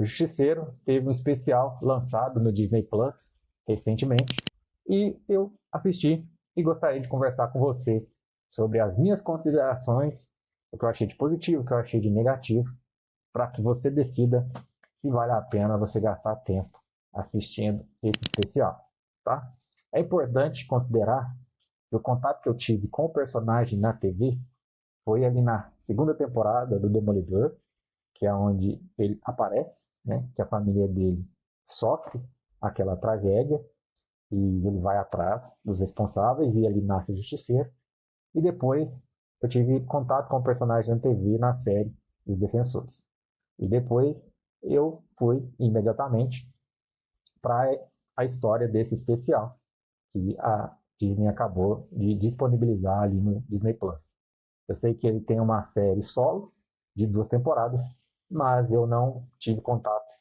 O Justiceiro teve um especial lançado no Disney Plus recentemente e eu assisti e gostaria de conversar com você sobre as minhas considerações, o que eu achei de positivo, o que eu achei de negativo, para que você decida se vale a pena você gastar tempo assistindo esse especial, tá? É importante considerar que o contato que eu tive com o personagem na TV foi ali na segunda temporada do Demolidor, que é onde ele aparece, né? Que a família dele sofre aquela tragédia e ele vai atrás dos responsáveis e ali nasce o Justiceiro. E depois eu tive contato com o personagem na TV na série Os Defensores. E depois eu fui imediatamente para a história desse especial que a Disney acabou de disponibilizar ali no Disney Plus. Eu sei que ele tem uma série solo de 2 temporadas, mas eu não tive contato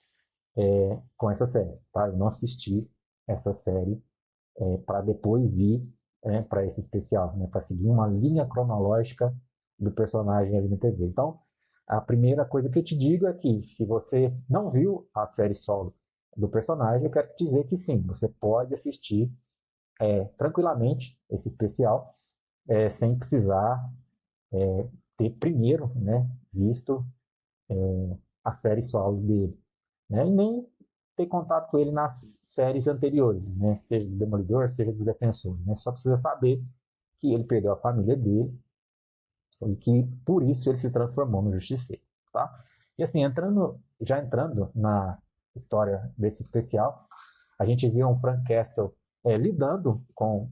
com essa série, tá? Eu não assisti essa série para depois ir para esse especial, né? Para seguir uma linha cronológica do personagem ali na TV. Então, a primeira coisa que eu te digo é que se você não viu a série solo do personagem, eu quero te dizer que sim, você pode assistir tranquilamente esse especial sem precisar ter primeiro, né, visto a série solo dele, né, e nem ter contato com ele nas séries anteriores, né, seja do Demolidor, seja dos Defensores, né, só precisa saber que ele perdeu a família dele e que por isso ele se transformou no Justiceiro, tá? E assim, já entrando na história desse especial, a gente viu um Frank Castle lidando com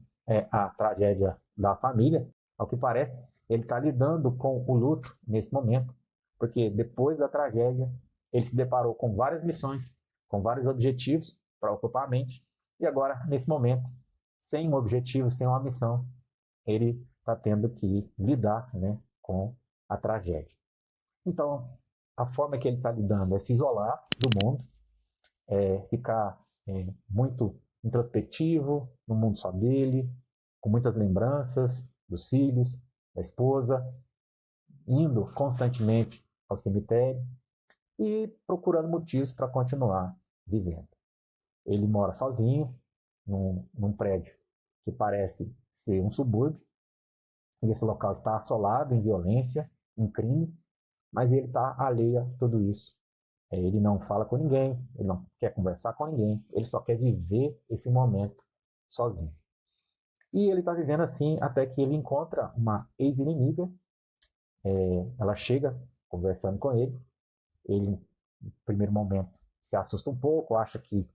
a tragédia da família. Ao que parece, ele está lidando com o luto nesse momento, porque depois da tragédia, ele se deparou com várias missões, com vários objetivos para ocupar a mente, e agora, nesse momento, sem um objetivo, sem uma missão, ele está tendo que lidar, né, com a tragédia. Então, a forma que ele está lidando é se isolar do mundo, ficar muito introspectivo, no mundo só dele, com muitas lembranças dos filhos, da esposa, indo constantemente ao cemitério e procurando motivos para continuar vivendo. Ele mora sozinho, num prédio que parece ser um subúrbio, e esse local está assolado em violência, em crime, mas ele está alheio a tudo isso. Ele não fala com ninguém, ele não quer conversar com ninguém, ele só quer viver esse momento sozinho. E ele está vivendo assim até que ele encontra uma ex-inimiga, ela chega conversando com ele, ele, no primeiro momento, se assusta um pouco, acha que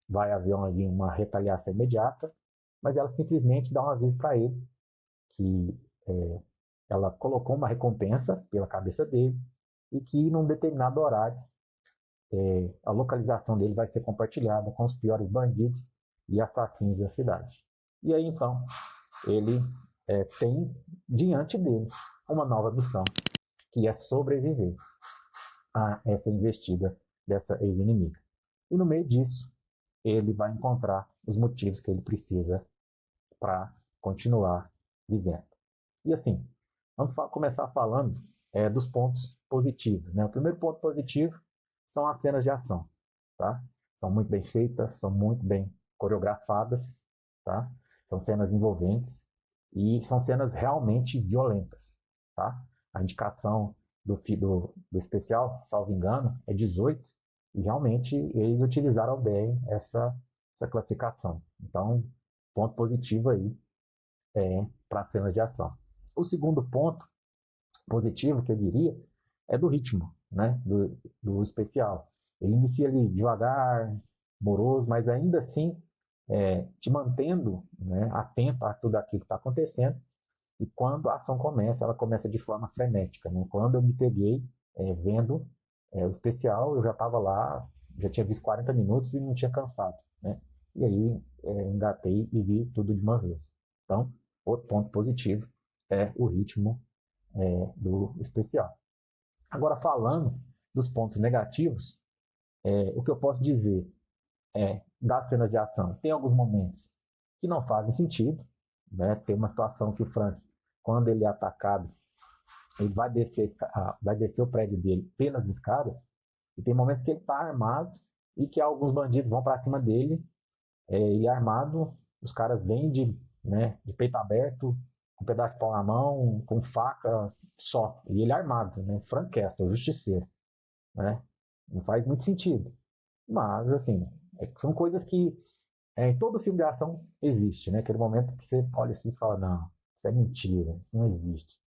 vai haver ali uma retaliação imediata, mas ela simplesmente dá um aviso para ele que ela colocou uma recompensa pela cabeça dele e que num determinado horário a localização dele vai ser compartilhada com os piores bandidos e assassinos da cidade. E aí então ele tem diante dele uma nova missão, que é sobreviver a essa investida dessa ex-inimiga. E no meio disso, ele vai encontrar os motivos que ele precisa para continuar vivendo. E assim, vamos começar falando dos pontos positivos, né? O primeiro ponto positivo são as cenas de ação, tá? São muito bem feitas, são muito bem coreografadas, tá? São cenas envolventes e são cenas realmente violentas, tá? A indicação do especial, salvo engano, é 18 e realmente eles utilizaram bem essa classificação. Então, ponto positivo aí para cenas de ação. O segundo ponto positivo que eu diria é do ritmo, né, do especial. Ele inicia ali devagar, moroso, mas ainda assim te mantendo, né, atento a tudo aquilo que está acontecendo. E quando a ação começa, ela começa de forma frenética, né? Quando eu me peguei vendo o especial, eu já estava lá, já tinha visto 40 minutos e não tinha cansado, né? E aí engatei e vi tudo de uma vez. Então, outro ponto positivo é o ritmo do especial. Agora, falando dos pontos negativos, o que eu posso dizer das cenas de ação, tem alguns momentos que não fazem sentido, né? Tem uma situação que o Frank, quando ele é atacado, ele vai descer o prédio dele pelas escadas, E tem momentos que ele está armado e que alguns bandidos vão para cima dele, e armado, os caras vêm de peito aberto, com um pedaço de pau na mão, com faca só. E ele é armado, né? Frank Castle, justiceiro, né? Não faz muito sentido. Mas, assim, são coisas que em todo filme de ação existe, né? Aquele momento que você olha assim e fala, não, isso é mentira, isso não existe.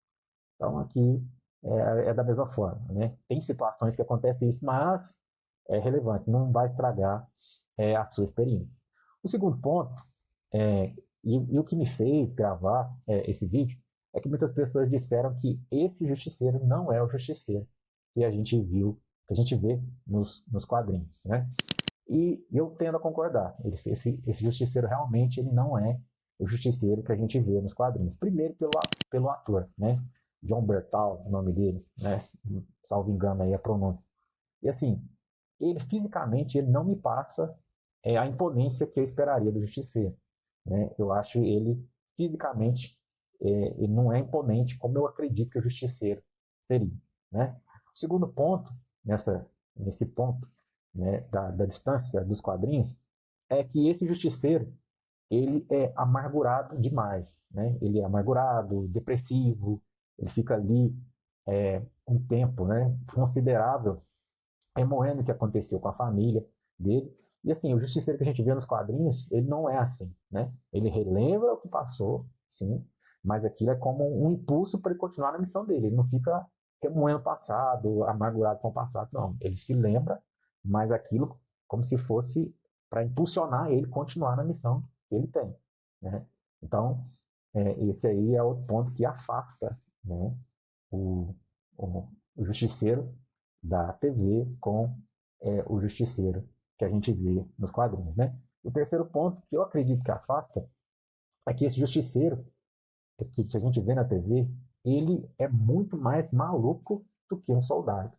Então aqui é da mesma forma, né? Tem situações que acontece isso, mas é relevante, não vai estragar a sua experiência. O segundo ponto, e o que me fez gravar esse vídeo, é que muitas pessoas disseram que esse justiceiro não é o justiceiro que a gente viu, que a gente vê nos quadrinhos, né? E eu tendo a concordar. Esse justiceiro realmente ele não é o justiceiro que a gente vê nos quadrinhos. Primeiro pelo ator, né? John Bertal, o nome dele, né? Salvo engano aí a pronúncia. E assim, ele fisicamente ele não me passa a imponência que eu esperaria do justiceiro, né? Eu acho ele fisicamente ele não é imponente como eu acredito que o justiceiro seria, né? O segundo ponto nesse ponto, né, da distância dos quadrinhos, é que esse justiceiro ele é amargurado demais, né? Ele é amargurado, depressivo, ele fica ali um tempo, né, considerável, remoendo o que aconteceu com a família dele. E assim, o justiceiro que a gente vê nos quadrinhos, ele não é assim, né? Ele relembra o que passou, sim, mas aquilo é como um impulso para ele continuar na missão dele. Ele não fica remoendo o passado, amargurado com o passado, não. Ele se lembra, mas aquilo como se fosse para impulsionar ele continuar na missão que ele tem, né? Então, esse aí é outro ponto que afasta, né, o, o justiceiro da TV com o justiceiro que a gente vê nos quadrinhos, né? O terceiro ponto que eu acredito que afasta é que esse justiceiro que a gente vê na TV, ele é muito mais maluco do que um soldado.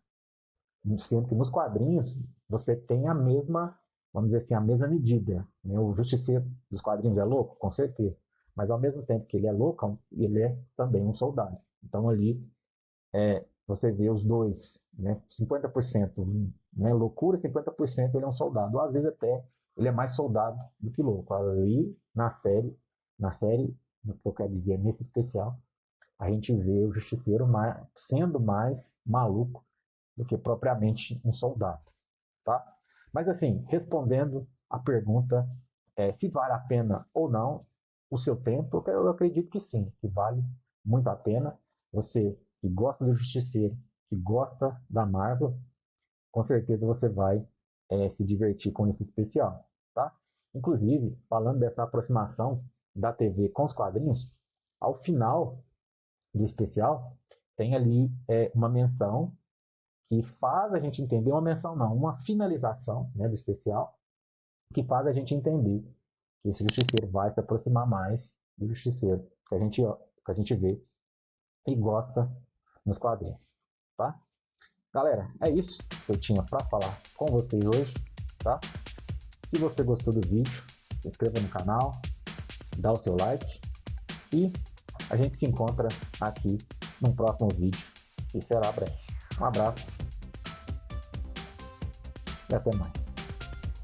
Sendo que nos quadrinhos você tem a mesma, vamos dizer assim, a mesma medida, né? O justiceiro dos quadrinhos é louco, com certeza, mas ao mesmo tempo que ele é louco, ele é também um soldado. Então ali você vê os dois, né? 50%, né, loucura, 50% ele é um soldado. Ou às vezes até ele é mais soldado do que louco. Ali na série, o que eu quero dizer, nesse especial, a gente vê o justiceiro sendo mais maluco do que propriamente um soldado, tá? Mas assim, respondendo a pergunta se vale a pena ou não o seu tempo, eu acredito que sim, que vale muito a pena. Você que gosta do Justiceiro, que gosta da Marvel, com certeza você vai se divertir com esse especial, tá? Inclusive, falando dessa aproximação da TV com os quadrinhos, ao final do especial tem ali uma menção que faz a gente entender, uma menção não, uma finalização, né, do especial, que faz a gente entender que esse justiceiro vai se aproximar mais do justiceiro que a gente vê e gosta nos quadrinhos, tá? Galera, é isso que eu tinha para falar com vocês hoje, tá? Se você gostou do vídeo, se inscreva no canal, dá o seu like e a gente se encontra aqui num próximo vídeo que será breve. Um abraço e até mais.